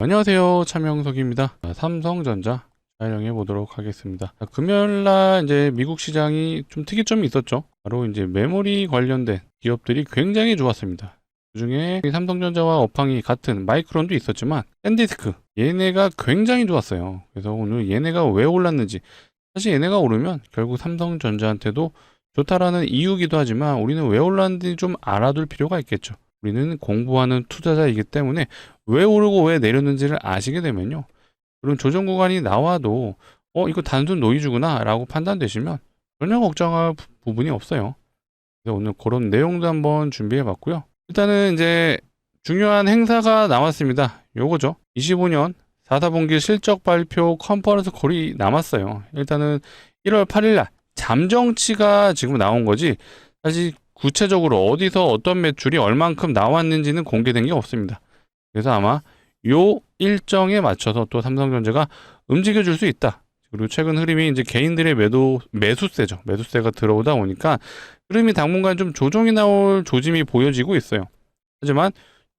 안녕하세요, 차명석입니다. 삼성전자 촬영해 보도록 하겠습니다. 금요일날 이제 미국 시장이 좀 특이점이 있었죠. 바로 이제 메모리 관련된 기업들이 굉장히 좋았습니다. 그중에 삼성전자와 업황이 같은 마이크론도 있었지만 샌디스크 얘네가 굉장히 좋았어요. 그래서 오늘 얘네가 왜 올랐는지, 사실 얘네가 오르면 결국 삼성전자한테도 좋다라는 이유기도 하지만 우리는 왜 올랐는지 좀 알아둘 필요가 있겠죠. 우리는 공부하는 투자자이기 때문에 왜 오르고 왜 내렸는지를 아시게 되면요, 그런 조정 구간이 나와도 이거 단순 노이즈구나 라고 판단되시면 전혀 걱정할 부분이 없어요. 그래서 오늘 그런 내용도 한번 준비해 봤고요. 일단은 이제 중요한 행사가 나왔습니다. 요거죠. 25년 4사분기 실적 발표 컨퍼런스 콜이 남았어요. 일단은 1월 8일 날 잠정치가 지금 나온 거지, 사실 구체적으로 어디서 어떤 매출이 얼만큼 나왔는지는 공개된 게 없습니다. 그래서 아마 요 일정에 맞춰서 또 삼성전자가 움직여 줄 수 있다. 그리고 최근 흐름이 이제 개인들의 매수세죠. 매수세가 들어오다 보니까 흐름이 당분간 좀 조정이 나올 조짐이 보여지고 있어요. 하지만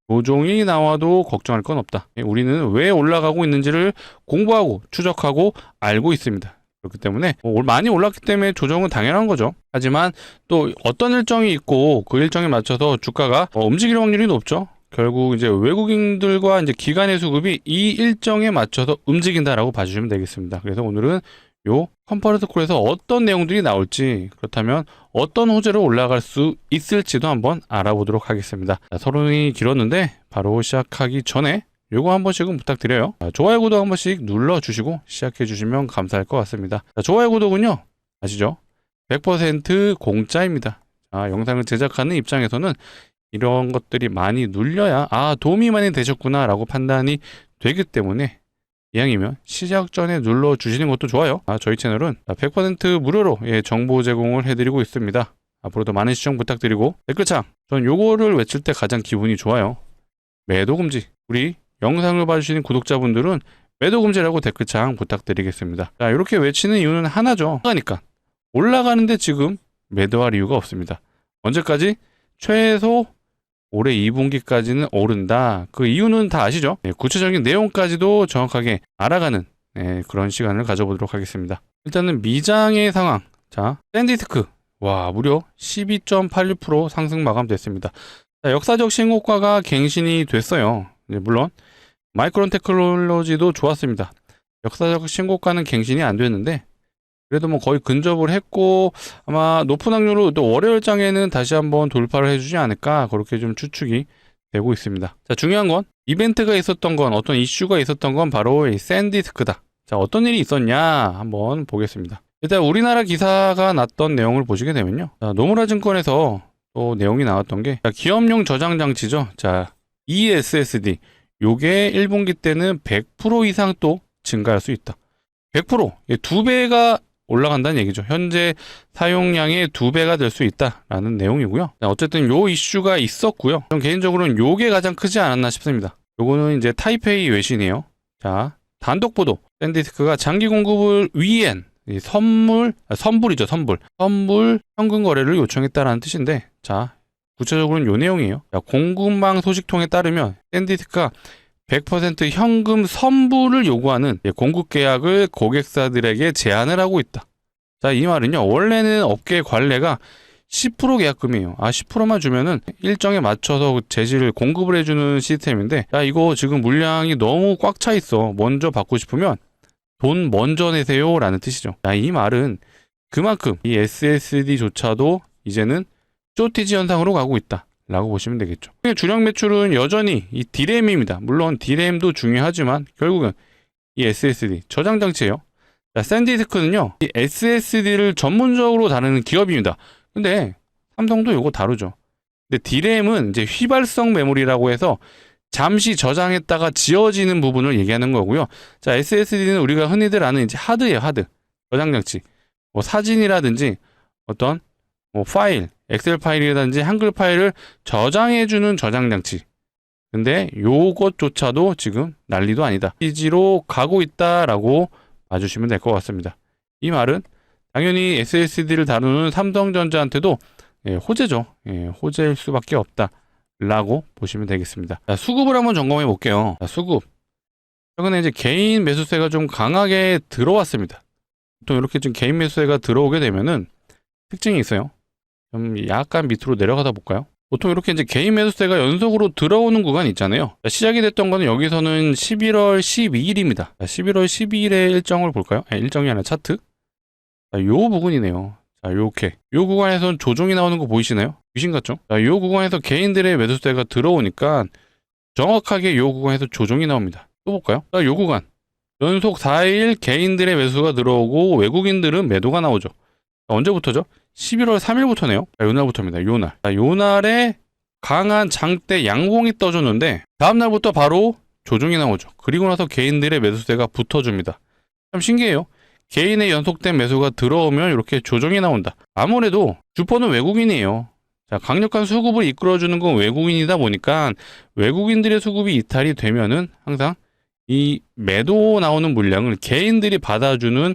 조정이 나와도 걱정할 건 없다. 우리는 왜 올라가고 있는지를 공부하고 추적하고 알고 있습니다. 그렇기 때문에 많이 올랐기 때문에 조정은 당연한 거죠. 하지만 또 어떤 일정이 있고 그 일정에 맞춰서 주가가 움직일 확률이 높죠. 결국 이제 외국인들과 이제 기관의 수급이 이 일정에 맞춰서 움직인다라고 봐주시면 되겠습니다. 그래서 오늘은 요 컨퍼런스 콜에서 어떤 내용들이 나올지, 그렇다면 어떤 호재로 올라갈 수 있을지도 한번 알아보도록 하겠습니다. 자, 서론이 길었는데 바로 시작하기 전에 요거 한 번씩은 부탁드려요. 좋아요, 구독 한 번씩 눌러주시고 시작해 주시면 감사할 것 같습니다. 자, 좋아요, 구독은요, 아시죠? 100% 공짜입니다. 영상을 제작하는 입장에서는 이런 것들이 많이 눌려야 도움이 많이 되셨구나 라고 판단이 되기 때문에 이왕이면 시작 전에 눌러주시는 것도 좋아요. 저희 채널은 100% 무료로 정보 제공을 해드리고 있습니다. 앞으로도 많은 시청 부탁드리고, 댓글창, 전 요거를 외칠 때 가장 기분이 좋아요. 매도 금지. 우리 영상을 봐주시는 구독자분들은 매도 금지라고 댓글창 부탁드리겠습니다. 자, 이렇게 외치는 이유는 하나죠. 그러니까 올라가는데 지금 매도할 이유가 없습니다. 언제까지? 최소 올해 2분기까지는 오른다. 그 이유는 다 아시죠? 구체적인 내용까지도 정확하게 알아가는 그런 시간을 가져보도록 하겠습니다. 일단은 미장의 상황. 자, 샌디스크 무려 12.86% 상승 마감됐습니다. 자, 역사적 신고가가 갱신이 됐어요. 물론 마이크론 테크놀로지도 좋았습니다. 역사적 신고가는 갱신이 안 됐는데 그래도 거의 근접을 했고, 아마 높은 확률로 또 월요일장에는 다시 한번 돌파를 해주지 않을까, 그렇게 좀 추측이 되고 있습니다. 자, 중요한 건 이벤트가 있었던 건, 어떤 이슈가 있었던 건 바로 이 샌디스크다. 자, 어떤 일이 있었냐 한번 보겠습니다. 일단 우리나라 기사가 났던 내용을 보시게 되면요, 자, 노무라 증권에서 또 내용이 나왔던 게, 기업용 저장 장치죠. 자, ESSD 요게 1분기 때는 100% 이상 또 증가할 수 있다. 100%, 2배가 올라간다는 얘기죠. 현재 사용량의 2배가 될 수 있다라는 내용이고요. 어쨌든 요 이슈가 있었고요. 저는 개인적으로는 요게 가장 크지 않았나 싶습니다. 요거는 이제 타이페이 외신이에요. 자, 단독 보도. 샌디스크가 장기 공급을 위한 선불이죠, 선불 현금 거래를 요청했다라는 뜻인데, 자, 구체적으로는 요 내용이에요. 자, 공급망 소식통에 따르면 샌디스크가 100% 현금 선불을 요구하는 공급 계약을 고객사들에게 제안을 하고 있다. 자, 이 말은요, 원래는 업계 관례가 10% 계약금이에요. 10%만 주면은 일정에 맞춰서 재질을 공급을 해주는 시스템인데, 야, 이거 지금 물량이 너무 꽉 차 있어. 먼저 받고 싶으면 돈 먼저 내세요 라는 뜻이죠. 자, 이 말은 그만큼 이 SSD조차도 이제는 쇼티지 현상으로 가고 있다 라고 보시면 되겠죠. 주력 매출은 여전히 이 D램입니다. 물론 D램도 중요하지만 결국은 이 SSD 저장 장치예요. 자, 샌디스크는요, 이 SSD를 전문적으로 다루는 기업입니다. 근데 삼성도 이거 다루죠. 근데 D램은 이제 휘발성 메모리라고 해서 잠시 저장했다가 지워지는 부분을 얘기하는 거고요. 자, SSD는 우리가 흔히들 아는 이제 하드예요, 하드. 저장 장치. 사진이라든지 어떤 파일, 엑셀 파일이라든지 한글 파일을 저장해주는 저장 장치. 근데 요것조차도 지금 난리도 아니다. 이지로 가고 있다라고 봐주시면 될 것 같습니다. 이 말은 당연히 SSD를 다루는 삼성전자한테도 호재죠. 호재일 수밖에 없다라고 보시면 되겠습니다. 자, 수급을 한번 점검해 볼게요. 자, 수급. 최근에 이제 개인 매수세가 좀 강하게 들어왔습니다. 보통 이렇게 좀 개인 매수세가 들어오게 되면은 특징이 있어요. 좀 약간 밑으로 내려가다 볼까요? 보통 이렇게 이제 개인 매수세가 연속으로 들어오는 구간이 있잖아요. 시작이 됐던 거는 여기서는 11월 12일입니다. 11월 12일의 일정을 볼까요? 일정이 아니라 차트. 요 부분이네요. 자, 요렇게. 요 구간에선 조정이 나오는 거 보이시나요? 귀신 같죠? 자, 요 구간에서 개인들의 매수세가 들어오니까 정확하게 요 구간에서 조정이 나옵니다. 또 볼까요? 자, 요 구간. 연속 4일 개인들의 매수가 들어오고 외국인들은 매도가 나오죠. 자, 언제부터죠? 11월 3일부터네요. 자, 요 날부터입니다. 요 날. 자, 요 날에 강한 장대 양봉이 떠줬는데 다음 날부터 바로 조정이 나오죠. 그리고 나서 개인들의 매수세가 붙어줍니다. 참 신기해요. 개인의 연속된 매수가 들어오면 이렇게 조정이 나온다. 아무래도 주포는 외국인이에요. 자, 강력한 수급을 이끌어주는 건 외국인이다 보니까 외국인들의 수급이 이탈이 되면은 항상 이 매도 나오는 물량을 개인들이 받아주는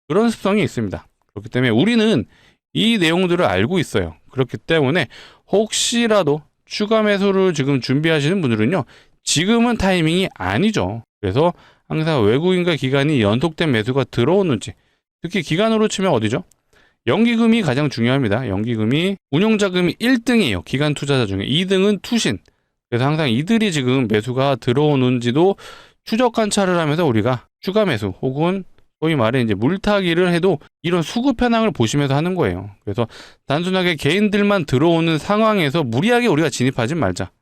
그런 습성이 있습니다. 그렇기 때문에 우리는 이 내용들을 알고 있어요. 그렇기 때문에 혹시라도 추가 매수를 지금 준비하시는 분들은요, 지금은 타이밍이 아니죠. 그래서 항상 외국인과 기관이 연속된 매수가 들어오는지, 특히 기관으로 치면 어디죠? 연기금이 가장 중요합니다. 연기금이 운용자금이 1등이에요. 기관 투자자 중에. 2등은 투신. 그래서 항상 이들이 지금 매수가 들어오는지도 추적 관찰을 하면서 우리가 추가 매수 혹은 소위 말해 이제 물타기를 해도 이런 수급 현황을 보시면서 하는 거예요. 그래서 단순하게 개인들만 들어오는 상황에서 무리하게 우리가 진입하지 말자.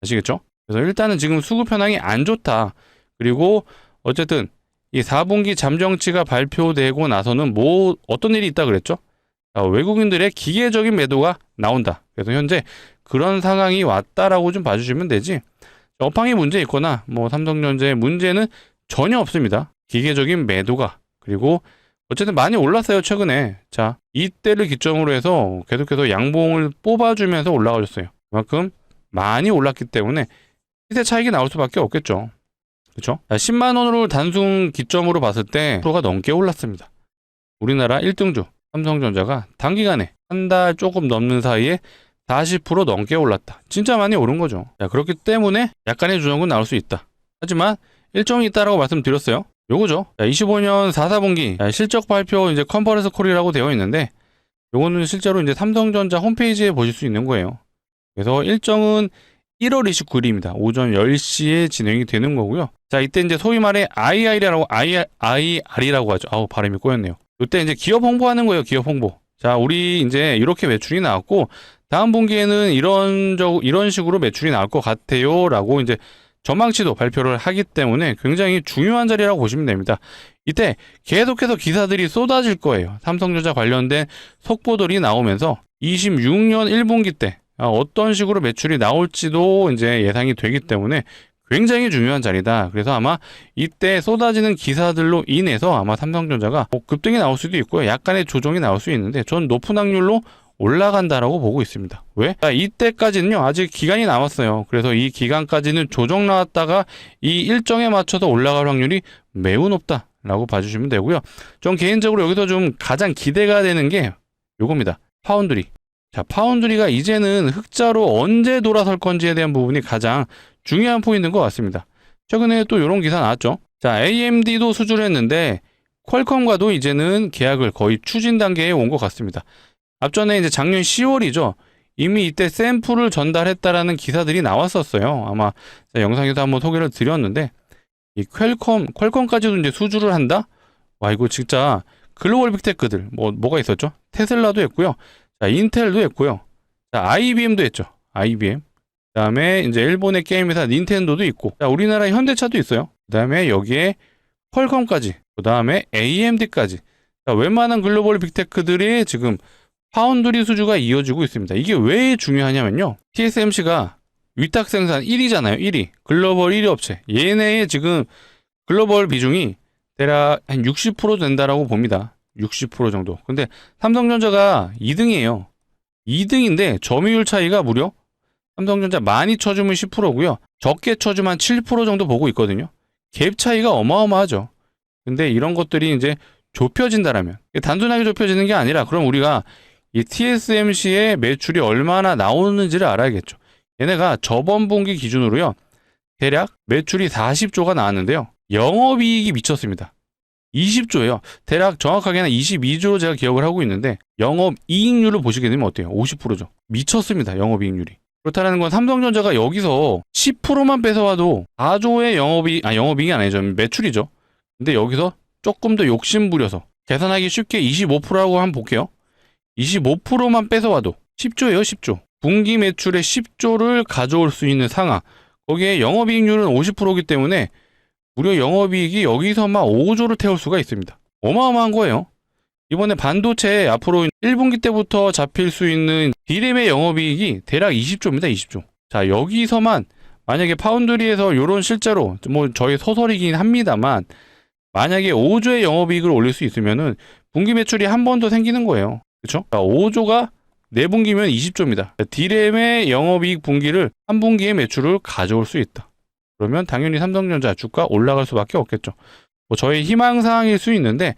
아시겠죠? 그래서 일단은 지금 수급 현황이 안 좋다. 그리고 어쨌든 이 4분기 잠정치가 발표되고 나서는 뭐 어떤 일이 있다 그랬죠? 외국인들의 기계적인 매도가 나온다. 그래서 현재 그런 상황이 왔다라고 좀 봐주시면 되지. 업황이 문제 있거나 뭐 삼성전자의 문제는 전혀 없습니다. 기계적인 매도가, 그리고 어쨌든 많이 올랐어요 최근에. 자, 이때를 기점으로 해서 계속해서 양봉을 뽑아주면서 올라가줬어요. 그만큼 많이 올랐기 때문에 시세 차익이 나올 수밖에 없겠죠. 그렇죠? 10만 원으로 단순 기점으로 봤을 때 프로가 넘게 올랐습니다. 우리나라 1등주 삼성전자가 단기간에 한 달 조금 넘는 사이에 40% 넘게 올랐다. 진짜 많이 오른 거죠. 자, 그렇기 때문에 약간의 조정은 나올 수 있다. 하지만 일정이 있다라고 말씀드렸어요. 요거죠. 25년 4, 4분기 실적 발표 이제 컨퍼런스 콜이라고 되어 있는데 요거는 실제로 이제 삼성전자 홈페이지에 보실 수 있는 거예요. 그래서 일정은 1월 29일입니다. 오전 10시에 진행이 되는 거고요. 자, 이때 이제 소위 말해 IR이라고 하죠. 아우, 발음이 꼬였네요. 이때 이제 기업 홍보하는 거예요. 기업 홍보. 자, 우리 이제 이렇게 매출이 나왔고 다음 분기에는 이런 식으로 매출이 나올 것 같아요. 라고 이제 전망치도 발표를 하기 때문에 굉장히 중요한 자리라고 보시면 됩니다. 이때 계속해서 기사들이 쏟아질 거예요. 삼성전자 관련된 속보들이 나오면서 26년 1분기 때 어떤 식으로 매출이 나올지도 이제 예상이 되기 때문에 굉장히 중요한 자리다. 그래서 아마 이때 쏟아지는 기사들로 인해서 아마 삼성전자가 급등이 나올 수도 있고요. 약간의 조정이 나올 수 있는데 전 높은 확률로 올라간다라고 보고 있습니다. 왜? 이때까지는요, 아직 기간이 남았어요. 그래서 이 기간까지는 조정 나왔다가 이 일정에 맞춰서 올라갈 확률이 매우 높다라고 봐주시면 되고요. 전 개인적으로 여기서 좀 가장 기대가 되는 게 요겁니다. 파운드리. 자, 파운드리가 이제는 흑자로 언제 돌아설 건지에 대한 부분이 가장 중요한 포인트인 것 같습니다. 최근에 또 이런 기사 나왔죠. 자, AMD도 수주를 했는데 퀄컴과도 이제는 계약을 거의 추진 단계에 온 것 같습니다. 앞전에 이제 작년 10월이죠. 이미 이때 샘플을 전달했다라는 기사들이 나왔었어요. 아마 영상에서 한번 소개를 드렸는데 이 퀄컴까지도 이제 수주를 한다? 와, 이거 진짜 글로벌 빅테크들 뭐가 있었죠? 테슬라도 했고요. 자, 인텔도 했고요. 자, IBM도 했죠. IBM. 그다음에 이제 일본의 게임 회사 닌텐도도 있고. 자, 우리나라 현대차도 있어요. 그다음에 여기에 퀄컴까지. 그다음에 AMD까지. 자, 웬만한 글로벌 빅테크들이 지금 파운드리 수주가 이어지고 있습니다. 이게 왜 중요하냐면요. TSMC가 위탁 생산 1위잖아요. 1위. 글로벌 1위 업체. 얘네의 지금 글로벌 비중이 대략 한 60% 된다라고 봅니다. 60% 정도. 근데 삼성전자가 2등이에요. 2등인데 점유율 차이가 무려 삼성전자 많이 쳐주면 10%고요. 적게 쳐주면 7% 정도 보고 있거든요. 갭 차이가 어마어마하죠. 근데 이런 것들이 이제 좁혀진다라면, 단순하게 좁혀지는 게 아니라 그럼 우리가 이 TSMC의 매출이 얼마나 나오는지를 알아야겠죠. 얘네가 저번 분기 기준으로요, 대략 매출이 40조가 나왔는데요. 영업이익이 미쳤습니다. 20조예요. 대략 정확하게는 22조로 제가 기억을 하고 있는데 영업이익률을 보시게 되면 어때요? 50%죠. 미쳤습니다. 영업이익률이. 그렇다는 건 삼성전자가 여기서 10%만 뺏어와도 4조의 영업이익이 아니죠. 매출이죠. 근데 여기서 조금 더 욕심 부려서 계산하기 쉽게 25%라고 한번 볼게요. 25%만 뺏어와도 10조예요. 10조. 분기 매출의 10조를 가져올 수 있는 상황. 거기에 영업이익률은 50%이기 때문에 무려 영업이익이 여기서만 5조를 태울 수가 있습니다. 어마어마한 거예요. 이번에 반도체 앞으로 1분기 때부터 잡힐 수 있는 D램의 영업이익이 대략 20조입니다. 20조. 자, 여기서만 만약에 파운드리에서 요런 실제로 뭐 저희 소설이긴 합니다만 만약에 5조의 영업이익을 올릴 수 있으면은 분기 매출이 한 번 더 생기는 거예요. 그렇죠? 5조가 4분기면 20조입니다. D램의 영업이익 분기를 한 분기의 매출을 가져올 수 있다. 그러면 당연히 삼성전자 주가 올라갈 수밖에 없겠죠. 뭐 저희 희망사항일 수 있는데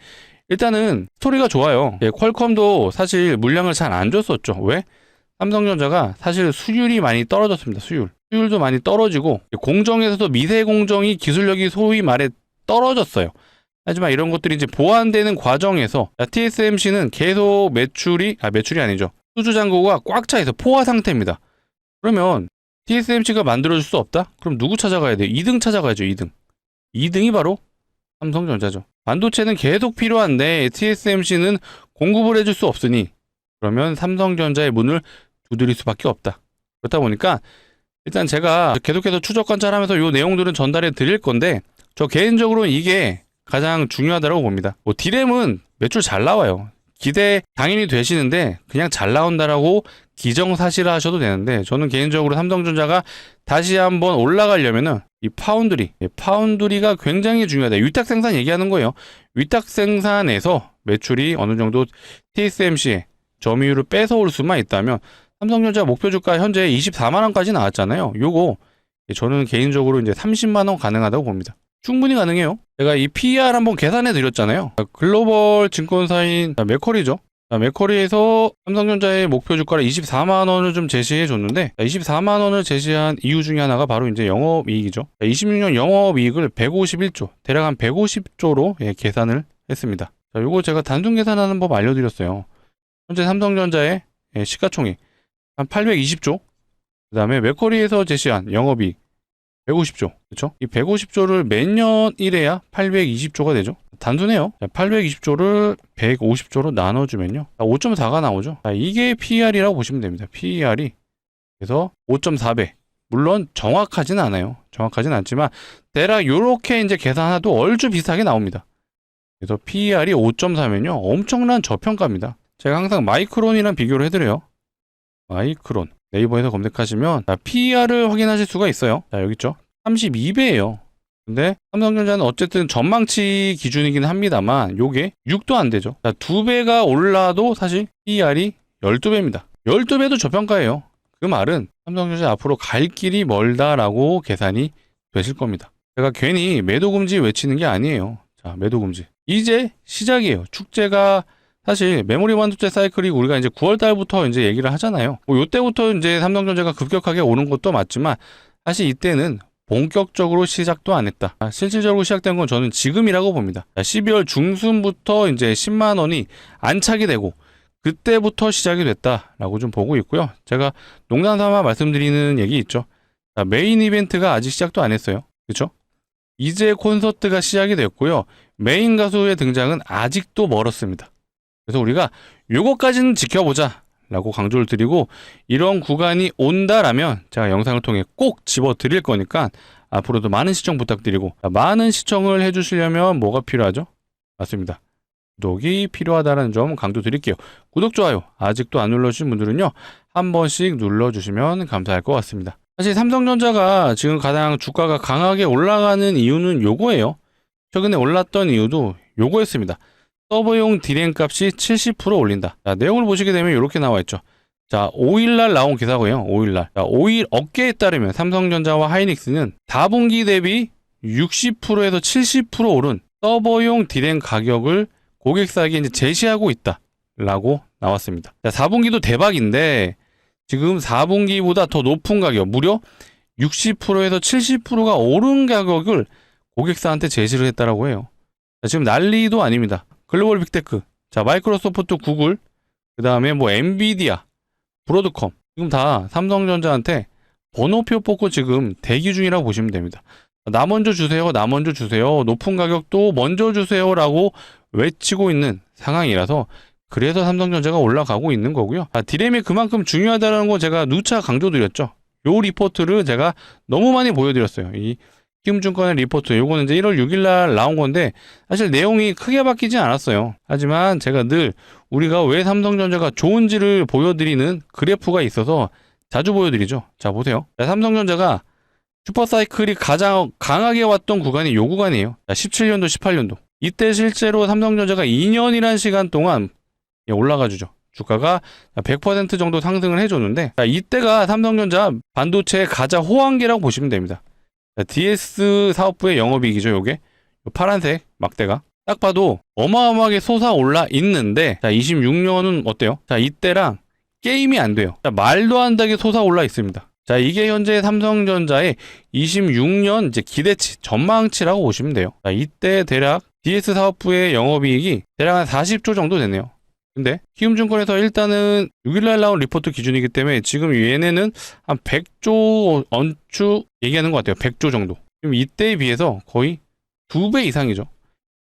일단은 스토리가 좋아요. 퀄컴도 사실 물량을 잘 안 줬었죠. 왜? 삼성전자가 사실 수율이 많이 떨어졌습니다. 수율도 많이 떨어지고 공정에서도 미세 공정이 기술력이 소위 말해 떨어졌어요. 하지만 이런 것들이 이제 보완되는 과정에서 TSMC는 계속 매출이 아니죠. 수주 잔고가 꽉 차 있어 포화 상태입니다. 그러면 TSMC가 만들어줄 수 없다? 그럼 누구 찾아가야 돼요? 2등 찾아가야죠. 2등. 2등이 바로 삼성전자죠. 반도체는 계속 필요한데 TSMC는 공급을 해줄 수 없으니 그러면 삼성전자의 문을 두드릴 수밖에 없다. 그렇다 보니까 일단 제가 계속해서 추적 관찰하면서 이 내용들은 전달해 드릴 건데 저 개인적으로는 이게 가장 중요하다고 봅니다. 뭐 D램은 매출 잘 나와요. 기대 당연히 되시는데 그냥 잘 나온다라고 기정사실화 하셔도 되는데 저는 개인적으로 삼성전자가 다시 한번 올라가려면은 이 파운드리가 굉장히 중요하다. 위탁 생산 얘기하는 거예요. 위탁 생산에서 매출이 어느 정도 TSMC의 점유율을 뺏어올 수만 있다면 삼성전자 목표 주가 현재 24만 원까지 나왔잖아요. 요거 저는 개인적으로 이제 30만 원 가능하다고 봅니다. 충분히 가능해요. 제가 이 PER 한번 계산해 드렸잖아요. 글로벌 증권사인 맥쿼리죠. 맥쿼리에서 삼성전자의 목표 주가를 24만 원을 좀 제시해 줬는데 24만 원을 제시한 이유 중에 하나가 바로 이제 영업이익이죠. 26년 영업이익을 151조, 대략 한 150조로 계산을 했습니다. 자, 요거 제가 단순 계산하는 법 알려드렸어요. 현재 삼성전자의 시가총액 한 820조, 그 다음에 맥쿼리에서 제시한 영업이익 150조. 그렇죠? 이 150조를 매년 일해야 820조가 되죠. 단순해요. 820조를 150조로 나눠주면요. 5.4가 나오죠. 이게 PER이라고 보시면 됩니다. PER이. 그래서 5.4배. 물론 정확하진 않아요. 정확하진 않지만 대략 요렇게 이제 계산해도 얼추 비슷하게 나옵니다. 그래서 PER이 5.4면요. 엄청난 저평가입니다. 제가 항상 마이크론이랑 비교를 해드려요. 마이크론. 네이버에서 검색하시면 PER을 확인하실 수가 있어요. 자, 여기 있죠. 32배예요. 근데 삼성전자는 어쨌든 전망치 기준이긴 합니다만 요게 6도 안 되죠. 자, 2배가 올라도 사실 PER이 12배입니다. 12배도 저평가예요. 그 말은 삼성전자 앞으로 갈 길이 멀다라고 계산이 되실 겁니다. 제가 괜히 매도금지 외치는 게 아니에요. 자, 매도금지. 이제 시작이에요. 축제가 사실 메모리 반도체 사이클이 우리가 이제 9월 달부터 이제 얘기를 하잖아요. 뭐 요때부터 이제 삼성전자가 급격하게 오는 것도 맞지만 사실 이때는 본격적으로 시작도 안 했다. 실질적으로 시작된 건 저는 지금이라고 봅니다. 12월 중순부터 이제 10만 원이 안착이 되고 그때부터 시작이 됐다라고 좀 보고 있고요. 제가 농담 삼아 말씀드리는 얘기 있죠. 메인 이벤트가 아직 시작도 안 했어요. 그렇죠? 이제 콘서트가 시작이 됐고요. 메인 가수의 등장은 아직도 멀었습니다. 그래서 우리가 요거까지는 지켜보자 라고 강조를 드리고 이런 구간이 온다라면 제가 영상을 통해 꼭 집어 드릴 거니까 앞으로도 많은 시청 부탁드리고 많은 시청을 해주시려면 뭐가 필요하죠? 맞습니다. 구독이 필요하다는 점 강조 드릴게요. 구독, 좋아요 아직도 안 눌러주신 분들은요 한 번씩 눌러주시면 감사할 것 같습니다. 사실 삼성전자가 지금 가장 주가가 강하게 올라가는 이유는 요거예요. 최근에 올랐던 이유도 요거였습니다. 서버용 D램 값이 70% 올린다. 자, 내용을 보시게 되면 이렇게 나와 있죠. 자, 5일날 나온 기사고요. 5일날. 자, 5일 업계에 따르면 삼성전자와 하이닉스는 4분기 대비 60%에서 70% 오른 서버용 D램 가격을 고객사에게 이제 제시하고 있다라고 나왔습니다. 자, 4분기도 대박인데 지금 4분기보다 더 높은 가격, 무려 60%에서 70%가 오른 가격을 고객사한테 제시를 했다라고 해요. 자, 지금 난리도 아닙니다. 글로벌 빅테크, 자 마이크로소프트, 구글, 그 다음에 뭐 엔비디아, 브로드컴, 지금 다 삼성전자한테 번호표 뽑고 지금 대기 중이라고 보시면 됩니다. 나 먼저 주세요, 나 먼저 주세요, 높은 가격도 먼저 주세요라고 외치고 있는 상황이라서 그래서 삼성전자가 올라가고 있는 거고요. 디램이 그만큼 중요하다는 거 제가 누차 강조드렸죠. 요 리포트를 제가 너무 많이 보여드렸어요. 이 키움증권의 리포트, 요거는 이제 1월 6일날 나온 건데 사실 내용이 크게 바뀌지 않았어요. 하지만 제가 늘 우리가 왜 삼성전자가 좋은지를 보여드리는 그래프가 있어서 자주 보여드리죠. 자 보세요. 자, 삼성전자가 슈퍼사이클이 가장 강하게 왔던 구간이 요 구간이에요. 자, 17년도 18년도 이때 실제로 삼성전자가 2년이란 시간 동안 올라가 주죠. 주가가 100% 정도 상승을 해줬는데, 자, 이때가 삼성전자 반도체의 가장 호황기라고 보시면 됩니다. 자, DS 사업부의 영업이익이죠. 요게 파란색 막대가 딱 봐도 어마어마하게 솟아올라 있는데, 자 26년은 어때요? 자 이때랑 게임이 안 돼요. 자, 말도 안 되게 솟아올라 있습니다. 자 이게 현재 삼성전자의 26년 이제 기대치, 전망치라고 보시면 돼요. 자 이때 대략 DS 사업부의 영업이익이 대략 한 40조 정도 됐네요. 근데 키움증권에서 일단은 6일날 나온 리포트 기준이기 때문에 지금 얘네는 한 100조 언추 얘기하는 것 같아요. 100조 정도. 지금 이때에 비해서 거의 2배 이상이죠.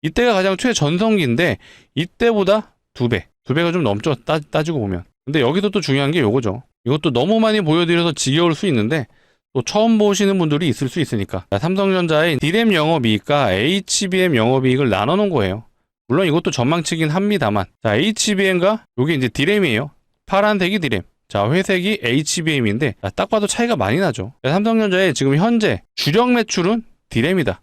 이때가 가장 최전성기인데 이때보다 2배. 2배가 좀 넘죠. 따지고 보면. 근데 여기서 또 중요한 게 요거죠. 이것도 너무 많이 보여드려서 지겨울 수 있는데 또 처음 보시는 분들이 있을 수 있으니까. 삼성전자의 D램 영업이익과 HBM 영업이익을 나눠놓은 거예요. 물론 이것도 전망치긴 합니다만, 자 HBM과 요게 이제 D램이에요. 파란색이 D램, 자 회색이 HBM인데 딱 봐도 차이가 많이 나죠. 삼성전자의 지금 현재 주력 매출은 D램이다.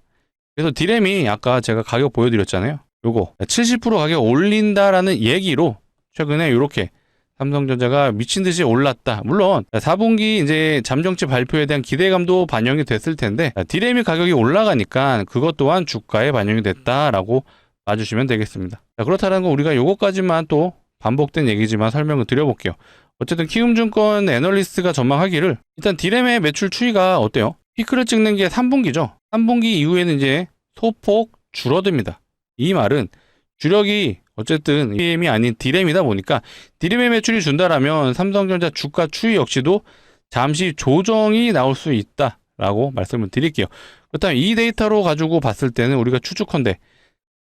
그래서 D램이 아까 제가 가격 보여드렸잖아요. 요거 70% 가격 올린다라는 얘기로 최근에 이렇게 삼성전자가 미친 듯이 올랐다. 물론 4분기 이제 잠정치 발표에 대한 기대감도 반영이 됐을 텐데 D램이 가격이 올라가니까 그것 또한 주가에 반영이 됐다라고 봐주시면 되겠습니다. 자, 그렇다는 거 우리가 요거까지만 또 반복된 얘기지만 설명을 드려볼게요. 어쨌든 키움증권 애널리스트가 전망하기를 일단 D램의 매출 추이가 어때요? 피크를 찍는 게 3분기죠. 3분기 이후에는 이제 소폭 줄어듭니다. 이 말은 주력이 어쨌든 HBM이 아닌 D램이다 보니까 D램의 매출이 준다라면 삼성전자 주가 추이 역시도 잠시 조정이 나올 수 있다라고 말씀을 드릴게요. 그렇다면 이 데이터로 가지고 봤을 때는 우리가 추측컨대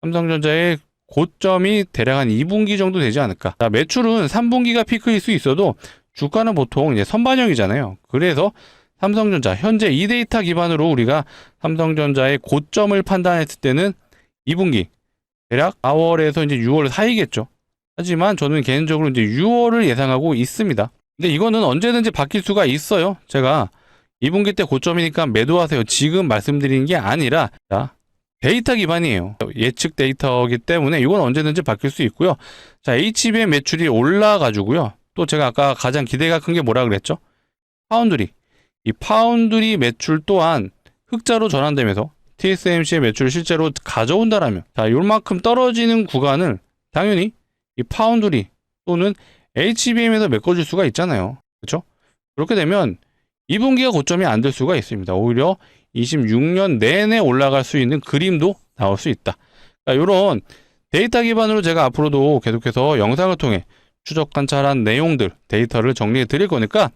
삼성전자의 고점이 대략 한 2분기 정도 되지 않을까. 자, 매출은 3분기가 피크일 수 있어도 주가는 보통 이제 선반영이잖아요. 그래서 삼성전자 현재 이 데이터 기반으로 우리가 삼성전자의 고점을 판단했을 때는 2분기 대략 4월에서 이제 6월 사이겠죠. 하지만 저는 개인적으로 이제 6월을 예상하고 있습니다. 근데 이거는 언제든지 바뀔 수가 있어요. 제가 2분기 때 고점이니까 매도하세요. 지금 말씀드리는 게 아니라 자, 데이터 기반이에요. 예측 데이터이기 때문에 이건 언제든지 바뀔 수 있고요. 자, HBM 매출이 올라가지고요. 또 제가 아까 가장 기대가 큰 게 뭐라 그랬죠? 파운드리. 이 파운드리 매출 또한 흑자로 전환되면서 TSMC의 매출을 실제로 가져온다라면 자, 요만큼 떨어지는 구간을 당연히 이 파운드리 또는 HBM에서 메꿔줄 수가 있잖아요. 그렇죠? 그렇게 되면 2분기가 고점이 안 될 수가 있습니다. 오히려 26년 내내 올라갈 수 있는 그림도 나올 수 있다. 이런 데이터 기반으로 제가 앞으로도 계속해서 영상을 통해 추적 관찰한 내용들, 데이터를 정리해 드릴 거니까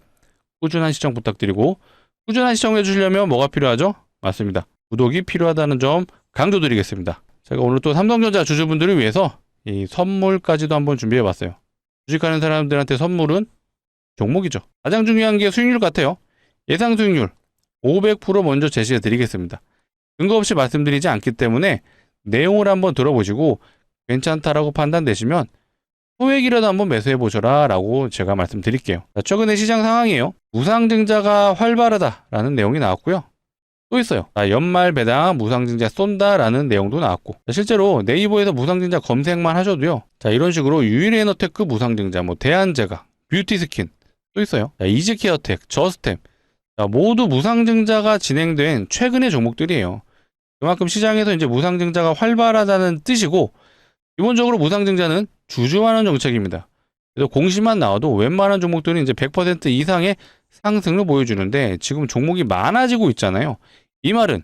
꾸준한 시청 부탁드리고 꾸준한 시청해 주시려면 뭐가 필요하죠? 맞습니다. 구독이 필요하다는 점 강조드리겠습니다. 제가 오늘 또 삼성전자 주주분들을 위해서 이 선물까지도 한번 준비해 봤어요. 주식하는 사람들한테 선물은 종목이죠. 가장 중요한 게 수익률 같아요. 예상 수익률 500% 먼저 제시해 드리겠습니다. 근거 없이 말씀드리지 않기 때문에 내용을 한번 들어보시고 괜찮다라고 판단되시면 소액이라도 한번 매수해 보셔라 라고 제가 말씀드릴게요. 자, 최근의 시장 상황이에요. 무상증자가 활발하다라는 내용이 나왔고요. 또 있어요. 자, 연말 배당 무상증자 쏜다라는 내용도 나왔고, 자, 실제로 네이버에서 무상증자 검색만 하셔도요. 자, 이런 식으로 유일에너테크 무상증자, 뭐 대한제가, 뷰티스킨 또 있어요. 자, 이지케어텍, 저스템, 자, 모두 무상증자가 진행된 최근의 종목들이에요. 그만큼 시장에서 이제 무상증자가 활발하다는 뜻이고, 기본적으로 무상증자는 주주환원 정책입니다. 그래서 공시만 나와도 웬만한 종목들은 이제 100% 이상의 상승을 보여주는데 지금 종목이 많아지고 있잖아요. 이 말은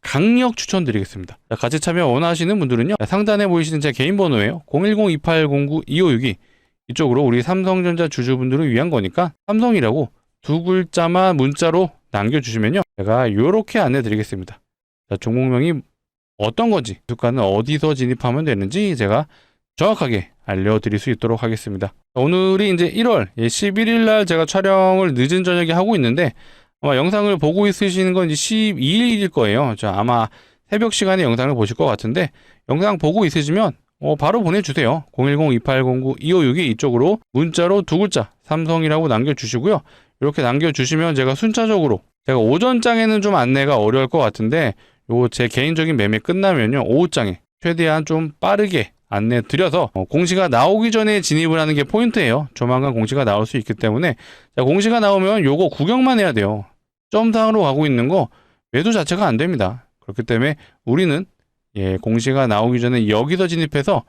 강력 추천드리겠습니다. 자, 같이 참여 원하시는 분들은요, 상단에 보이시는 제 개인 번호예요. 010-2809-2562 이쪽으로 우리 삼성전자 주주분들을 위한 거니까 삼성이라고 두 글자만 문자로 남겨주시면요, 제가 요렇게 안내 드리겠습니다. 자, 종목명이 어떤 건지, 주가는 어디서 진입하면 되는지 제가 정확하게 알려드릴 수 있도록 하겠습니다. 오늘이 이제 1월 11일 날 제가 촬영을 늦은 저녁에 하고 있는데, 아마 영상을 보고 있으시는 건 이제 12일일 거예요. 자, 아마 새벽 시간에 영상을 보실 것 같은데, 영상 보고 있으시면 바로 보내주세요. 010-2809-2562 이쪽으로 문자로 두 글자 삼성이라고 남겨주시고요. 이렇게 남겨주시면 제가 순차적으로, 제가 오전장에는 좀 안내가 어려울 것 같은데, 요 제 개인적인 매매 끝나면요, 오후장에 최대한 좀 빠르게 안내 드려서 공시가 나오기 전에 진입을 하는 게 포인트예요. 조만간 공시가 나올 수 있기 때문에, 자, 공시가 나오면 요거 구경만 해야 돼요. 점상으로 가고 있는 거 매도 자체가 안 됩니다. 그렇기 때문에 우리는 공시가 나오기 전에 여기서 진입해서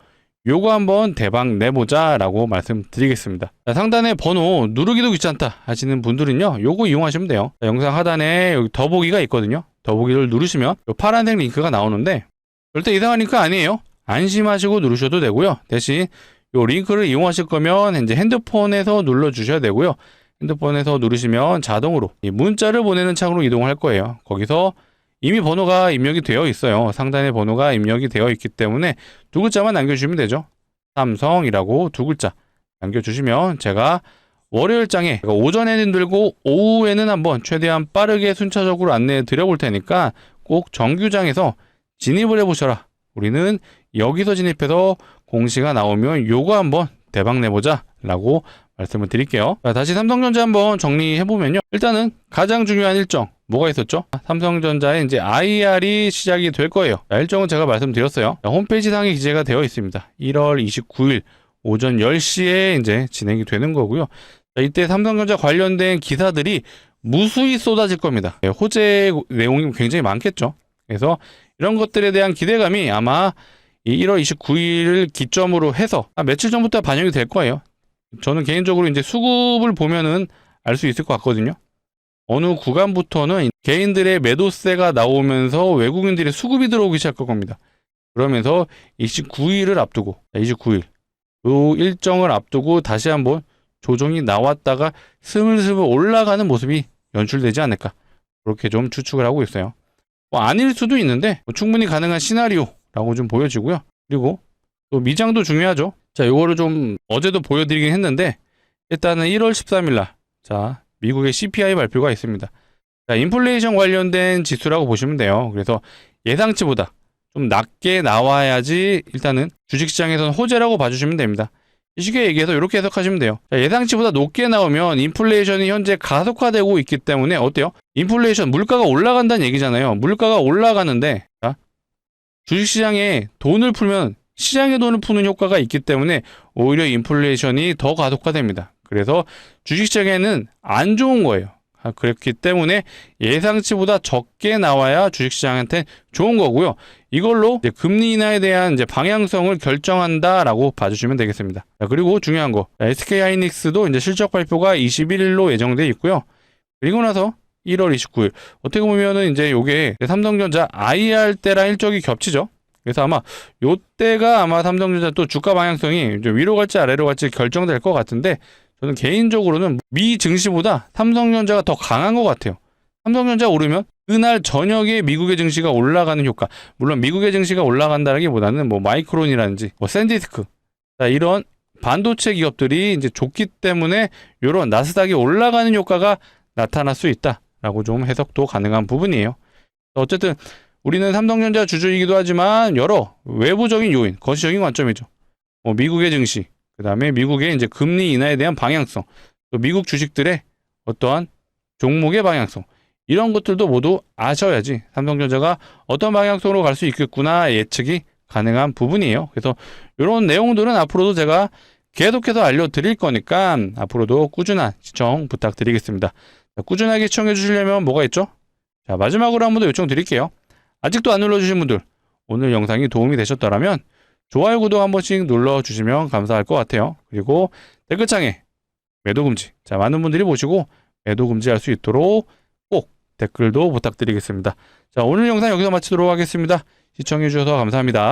요거 한번 대박 내보자 라고 말씀드리겠습니다. 자, 상단에 번호 누르기도 귀찮다 하시는 분들은요, 요거 이용하시면 돼요. 자, 영상 하단에 여기 더보기가 있거든요. 더보기를 누르시면 요 파란색 링크가 나오는데, 절대 이상한 링크 아니에요. 안심하시고 누르셔도 되고요. 대신 요 링크를 이용하실 거면 이제 핸드폰에서 눌러주셔야 되고요. 핸드폰에서 누르시면 자동으로 이 문자를 보내는 창으로 이동할 거예요. 거기서 이미 번호가 입력이 되어 있어요. 상단에 번호가 입력이 되어 있기 때문에 두 글자만 남겨주시면 되죠. 삼성이라고 두 글자 남겨주시면 제가 월요일장에 오전에는 들고 오후에는 한번 최대한 빠르게 순차적으로 안내해 드려볼 테니까 꼭 정규장에서 진입을 해보셔라. 우리는 여기서 진입해서 공시가 나오면 요거 한번 대박 내보자 라고 말씀을 드릴게요. 자, 다시 삼성전자 한번 정리해보면요, 일단은 가장 중요한 일정 뭐가 있었죠? 삼성전자에 이제 IR이 시작이 될 거예요. 자, 일정은 제가 말씀드렸어요. 자, 홈페이지 상에 기재가 되어 있습니다. 1월 29일 오전 10시에 이제 진행이 되는 거고요. 자, 이때 삼성전자 관련된 기사들이 무수히 쏟아질 겁니다. 호재 내용이 굉장히 많겠죠. 그래서 이런 것들에 대한 기대감이 아마 이 1월 29일을 기점으로 해서 며칠 전부터 반영이 될 거예요. 저는 개인적으로 이제 수급을 보면은 알 수 있을 것 같거든요. 어느 구간부터는 개인들의 매도세가 나오면서 외국인들의 수급이 들어오기 시작할 겁니다. 그러면서 29일을 앞두고, 29일 이 일정을 앞두고 다시 한번 조정이 나왔다가 스물스물 올라가는 모습이 연출되지 않을까, 그렇게 좀 추측을 하고 있어요. 아닐 수도 있는데 충분히 가능한 시나리오라고 좀 보여지고요. 그리고 또 미장도 중요하죠. 자, 요거를 좀 어제도 보여드리긴 했는데, 일단은 1월 13일 날, 자, 미국의 CPI 발표가 있습니다. 자, 인플레이션 관련된 지수라고 보시면 돼요. 그래서 예상치보다 좀 낮게 나와야지 일단은 주식시장에서는 호재라고 봐주시면 됩니다. 쉽게 얘기해서 이렇게 해석하시면 돼요. 자, 예상치보다 높게 나오면 인플레이션이 현재 가속화되고 있기 때문에 어때요? 인플레이션, 물가가 올라간다는 얘기잖아요. 물가가 올라가는데, 자, 주식시장에 돈을 풀면 시장의 돈을 푸는 효과가 있기 때문에 오히려 인플레이션이 더 가속화됩니다. 그래서 주식시장에는 안 좋은 거예요. 그렇기 때문에 예상치보다 적게 나와야 주식시장한테 좋은 거고요. 이걸로 이제 금리 인하에 대한 이제 방향성을 결정한다라고 봐주시면 되겠습니다. 자, 그리고 중요한 거, SK하이닉스도 이제 실적 발표가 21일로 예정돼 있고요. 그리고 나서 1월 29일 어떻게 보면은 이제 요게 삼성전자 IR 때랑 일정이 겹치죠. 그래서 아마 요때가 아마 삼성전자 또 주가 방향성이 좀 위로 갈지 아래로 갈지 결정될 것 같은데, 저는 개인적으로는 미 증시보다 삼성전자가 더 강한 것 같아요. 삼성전자 오르면 그날 저녁에 미국의 증시가 올라가는 효과, 물론 미국의 증시가 올라간다기보다는 뭐 마이크론이라든지 뭐 샌디스크, 자, 이런 반도체 기업들이 이제 좋기 때문에 이런 나스닥이 올라가는 효과가 나타날 수 있다라고 좀 해석도 가능한 부분이에요. 어쨌든 우리는 삼성전자 주주이기도 하지만 여러 외부적인 요인, 거시적인 관점이죠. 미국의 증시, 그 다음에 미국의 이제 금리 인하에 대한 방향성, 또 미국 주식들의 어떠한 종목의 방향성, 이런 것들도 모두 아셔야지 삼성전자가 어떤 방향성으로 갈 수 있겠구나 예측이 가능한 부분이에요. 그래서 이런 내용들은 앞으로도 제가 계속해서 알려드릴 거니까 앞으로도 꾸준한 시청 부탁드리겠습니다. 자, 꾸준하게 시청해 주시려면 뭐가 있죠? 자, 마지막으로 한 번 더 요청 드릴게요. 아직도 안 눌러주신 분들, 오늘 영상이 도움이 되셨더라면 좋아요, 구독 한 번씩 눌러주시면 감사할 것 같아요. 그리고 댓글창에 매도금지, 자, 많은 분들이 보시고 매도금지 할 수 있도록 꼭 댓글도 부탁드리겠습니다. 자, 오늘 영상 여기서 마치도록 하겠습니다. 시청해주셔서 감사합니다.